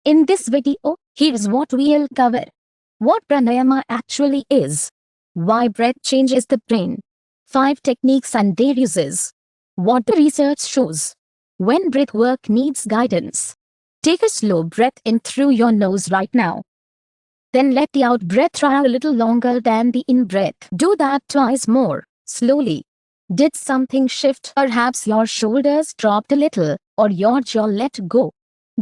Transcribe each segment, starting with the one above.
In this video, here's what we'll cover. What pranayama actually is. Why breath changes the brain. 5 techniques and their uses. What the research shows. When breath work needs guidance. Take a slow breath in through your nose right now. Then let the out breath try a little longer than the in breath. Do that twice more, slowly. Did something shift? Perhaps your shoulders dropped a little, or your jaw let go.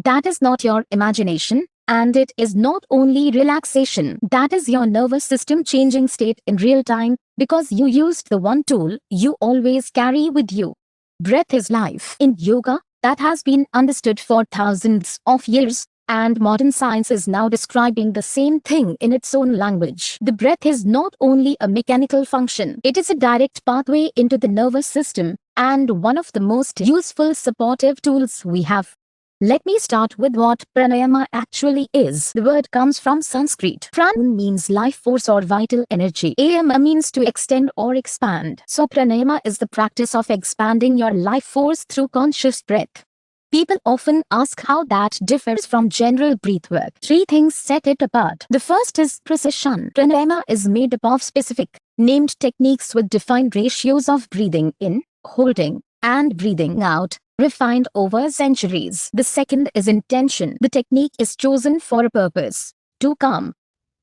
That is not your imagination, and it is not only relaxation. That is your nervous system changing state in real time, because you used the one tool you always carry with you. Breath is life. In yoga, that has been understood for thousands of years, and modern science is now describing the same thing in its own language. The breath is not only a mechanical function, it is a direct pathway into the nervous system, and one of the most useful supportive tools we have. Let me start with what pranayama actually is. The word comes from Sanskrit. Pran means life force or vital energy. Ayama means to extend or expand. So pranayama is the practice of expanding your life force through conscious breath. People often ask how that differs from general breathwork. 3 things set it apart. The first is precision. Pranayama is made up of specific, named techniques with defined ratios of breathing in, holding, and breathing out, refined over centuries. The second is intention. The technique is chosen for a purpose: to calm,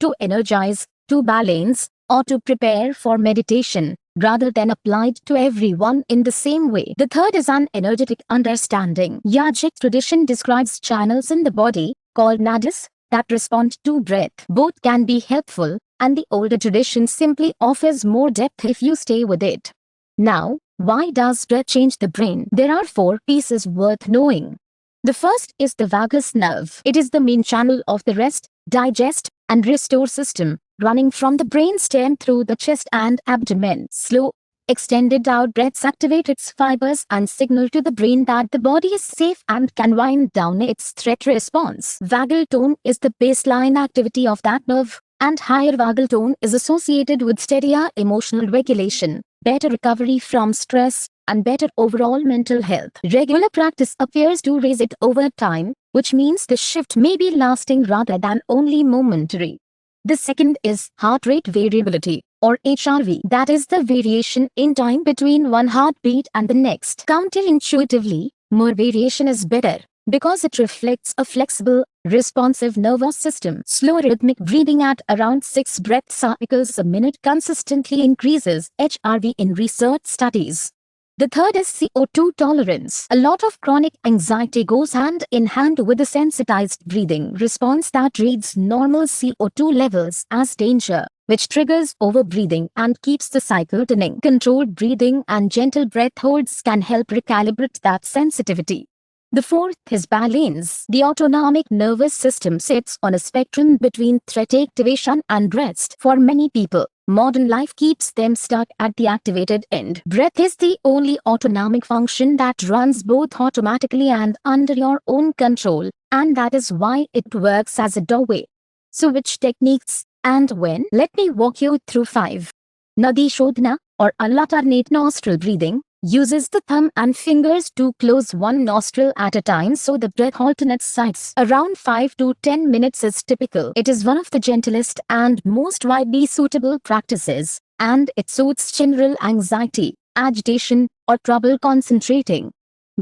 to energize, to balance, or to prepare for meditation, rather than applied to everyone in the same way. The third is an energetic understanding. Yogic tradition describes channels in the body, called nadis, that respond to breath. Both can be helpful, and the older tradition simply offers more depth if you stay with it. Now, why does breath change the brain? There are 4 pieces worth knowing. The first is the vagus nerve. It is the main channel of the rest, digest, and restore system, running from the brainstem through the chest and abdomen. Slow, extended out breaths activate its fibers and signal to the brain that the body is safe and can wind down its threat response. Vagal tone is the baseline activity of that nerve, and higher vagal tone is associated with steadier emotional regulation, better recovery from stress, and better overall mental health. Regular practice appears to raise it over time, which means the shift may be lasting rather than only momentary. The second is heart rate variability, or HRV. That is the variation in time between one heartbeat and the next. Counterintuitively, more variation is better, because it reflects a flexible, responsive nervous system. Slow rhythmic breathing at around 6 breath cycles a minute consistently increases HRV in research studies. The third is CO2 tolerance. A lot of chronic anxiety goes hand in hand with a sensitized breathing response that reads normal CO2 levels as danger, which triggers overbreathing and keeps the cycle turning. Controlled breathing and gentle breath holds can help recalibrate that sensitivity. The fourth is balance. The autonomic nervous system sits on a spectrum between threat activation and rest. For many people, modern life keeps them stuck at the activated end. Breath is the only autonomic function that runs both automatically and under your own control, and that is why it works as a doorway. So which techniques and when? Let me walk you through 5. Nadi Shodhana, or alternate nostril breathing, uses the thumb and fingers to close one nostril at a time so the breath alternates sides. Around 5 to 10 minutes is typical. It is one of the gentlest and most widely suitable practices, and it suits general anxiety, agitation, or trouble concentrating.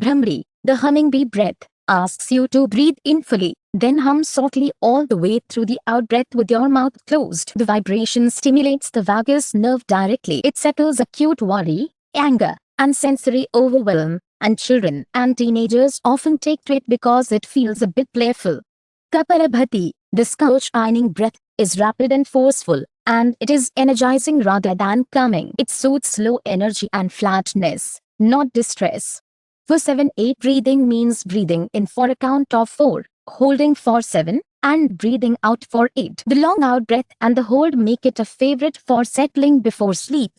Bhramri, the humming bee breath, asks you to breathe in fully, then hum softly all the way through the out-breath with your mouth closed. The vibration stimulates the vagus nerve directly. It settles acute worry, anger, and sensory overwhelm, and children and teenagers often take to it because it feels a bit playful. Kapalabhati, the skull-shining breath, is rapid and forceful, and it is energizing rather than calming. It suits low energy and flatness, not distress. For 7-8 breathing means breathing in for a count of 4, holding for 7, and breathing out for 8. The long out breath and the hold make it a favorite for settling before sleep.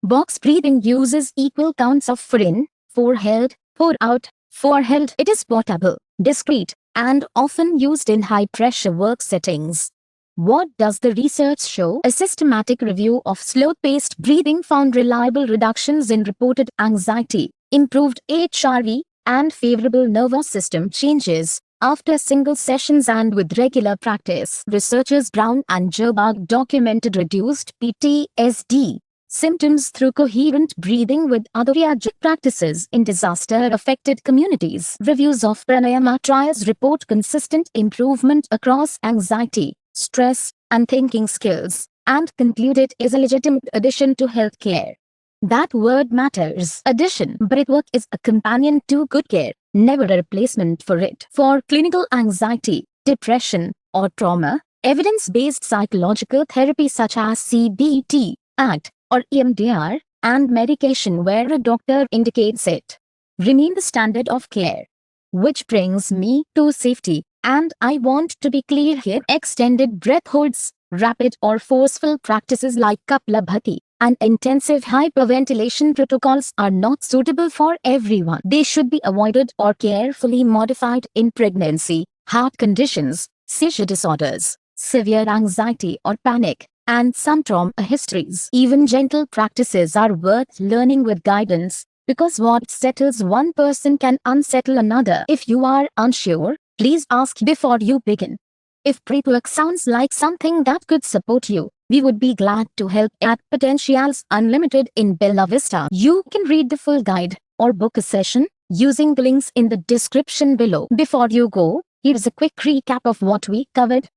Box breathing uses equal counts of 4 in, 4 held, 4 out, 4 held. It is portable, discreet, and often used in high-pressure work settings. What does the research show? A systematic review of slow-paced breathing found reliable reductions in reported anxiety, improved HRV, and favorable nervous system changes, After single sessions and with regular practice, researchers Brown and Gerbach documented reduced PTSD symptoms through coherent breathing with adhyaya practices in disaster-affected communities. Reviews of pranayama trials report consistent improvement across anxiety, stress, and thinking skills, and conclude it is a legitimate addition to healthcare. That word matters. Addition. Breathwork is a companion to good care, never a replacement for it. For clinical anxiety, depression, or trauma, evidence-based psychological therapy such as CBT, ACT, or EMDR, and medication where a doctor indicates it, remain the standard of care. Which brings me to safety, and I want to be clear here. Extended breath holds, rapid or forceful practices like Kapalabhati, and intensive hyperventilation protocols are not suitable for everyone. They should be avoided or carefully modified in pregnancy, heart conditions, seizure disorders, severe anxiety or panic, and some trauma histories. Even gentle practices are worth learning with guidance, because what settles one person can unsettle another. If you are unsure, please ask before you begin. If breathwork sounds like something that could support you, we would be glad to help at Potentials Unlimited in Bella Vista. You can read the full guide or book a session using the links in the description below. Before you go, here's a quick recap of what we covered.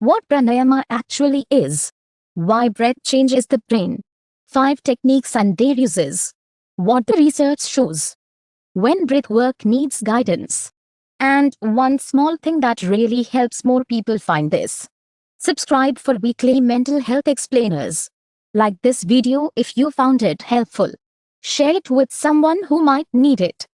What pranayama actually is. Why breath changes the brain. 5 techniques and their uses. What the research shows. When breathwork needs guidance. And one small thing that really helps more people find this. Subscribe for weekly mental health explainers. Like this video if you found it helpful. Share it with someone who might need it.